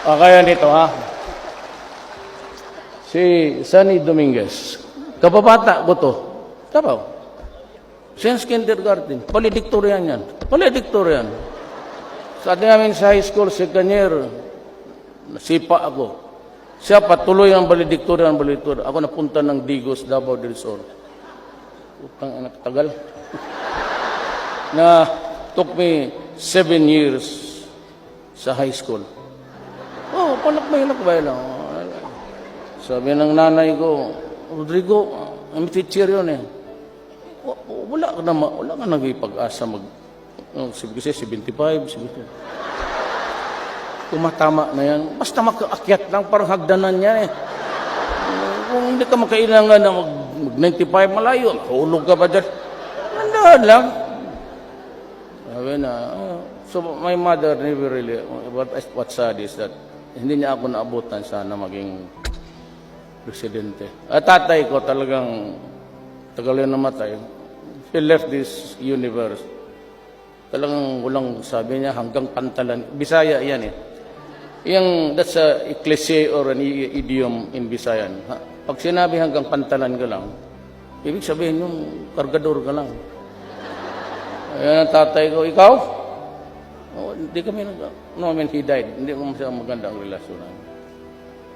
Kaya nito ha. Si Sunny Dominguez. Kababata ko to. Tabaw. Since kindergarten. Valedictorian yan. Valedictorian. Sa atin namin sa high school, second year, nasipa ako. Siya patuloy ang valedictorian. Ako napunta ng Digos, Davao del Sur. Utang anak tagal. Na took me 7 years sa high school. Oh, panak ba lang. Sabi ng nanay ko, Rodrigo, ang teacher yun eh. Wala ka nag-ipag-asa sabi ko siya, 75, 72. Tumatama na yan. Basta makaakyat lang, parang hagdanan niya eh. Kung hindi ka makailangan na mag-95 malayo, hulog ka pa dyan. Nandahan lang. Sabi na, so my mother never really, what's sad is that hindi niya ako naabutan sana maging presidente. At tatay ko talagang tagal yun namatay. He left this universe. Talagang walang sabi niya hanggang pantalan. Bisaya yan eh. That's a cliche or an idiom in Bisayan. Pag sinabi hanggang pantalan ka lang, ibig sabihin yung kargador ka lang. Ayan ang tatay ko, ikaw? Hindi kami no, I mean, he died. Hindi ko masaya maganda ang relasyon namin.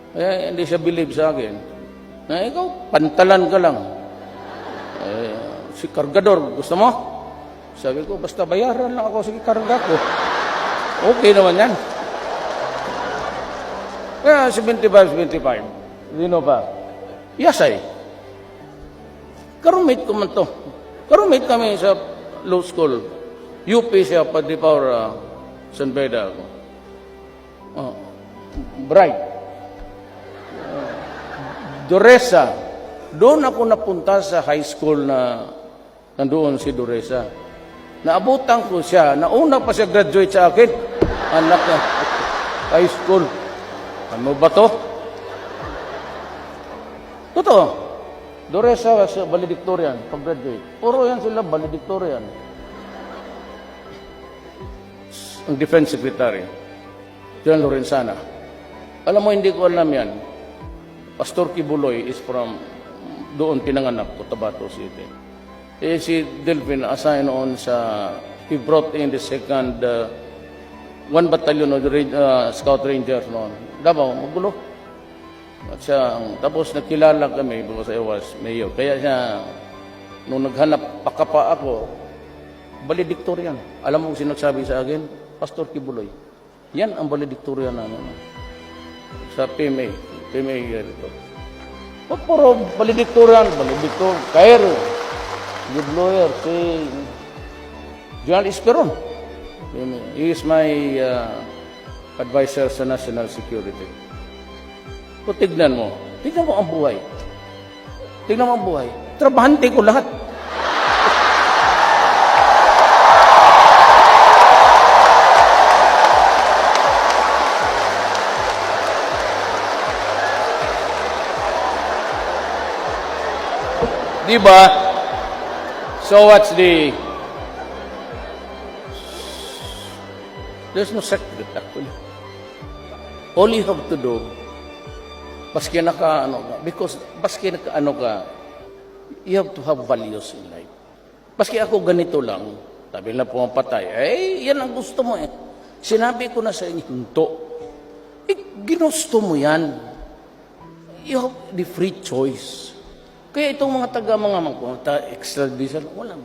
Kaya hindi siya believe sa akin. Na ikaw, pantalan ka lang. Si kargador, gusto mo? Sabi ko, basta bayaran lang ako, sige karga ko. Okay naman yan. Kaya 75. Dino pa? Yasay. Karumate ko man to. Karumate kami sa law school. UP siya, Padipaur, San Beda ako. Bright. Doresa. Doon ako napunta sa high school na nandoon si Doresa. Naabutan ko siya. Nauna pa siya graduate sa akin. Anak na. High school. Ano ba to? Totoo. Doresa was valedictorian. Pag-graduate. Puro yan sila valedictorian. Ang defense secretary. John Lorenzana. Alam mo, hindi ko alam yan. Pastor Kibuloy is from doon pinanganak ko, Tabato City. Si Delvin assigned on sa, he brought in the second, 1 battalion of the Scout Rangers noon. Davao, magulo. At siya, tapos nakilala kami because I was mayor. Kaya siya, nung naghanap pakapa ako, valedictorian. Alam mo kung sinasabi sa akin? Pastor Kibuloy. Yan ang valedictorian namin. Sa PMA. PMA ito. Puro valedictorian, Cairo, good lawyer, si General Esperon. He is my advisor sa national security. So, tignan mo ang buhay. Tignan mo ang buhay. Trabahante ko lahat. Diba? So what's there's no secret actually. All you have to do, baski because baski you have to have values in life. Baski ako ganito lang, sabi na pumapatay, yan ang gusto mo eh. Sinabi ko na sa inyo, hinto. Ginusto mo yan. You have the free choice. Kaya itong mga extradition, walang.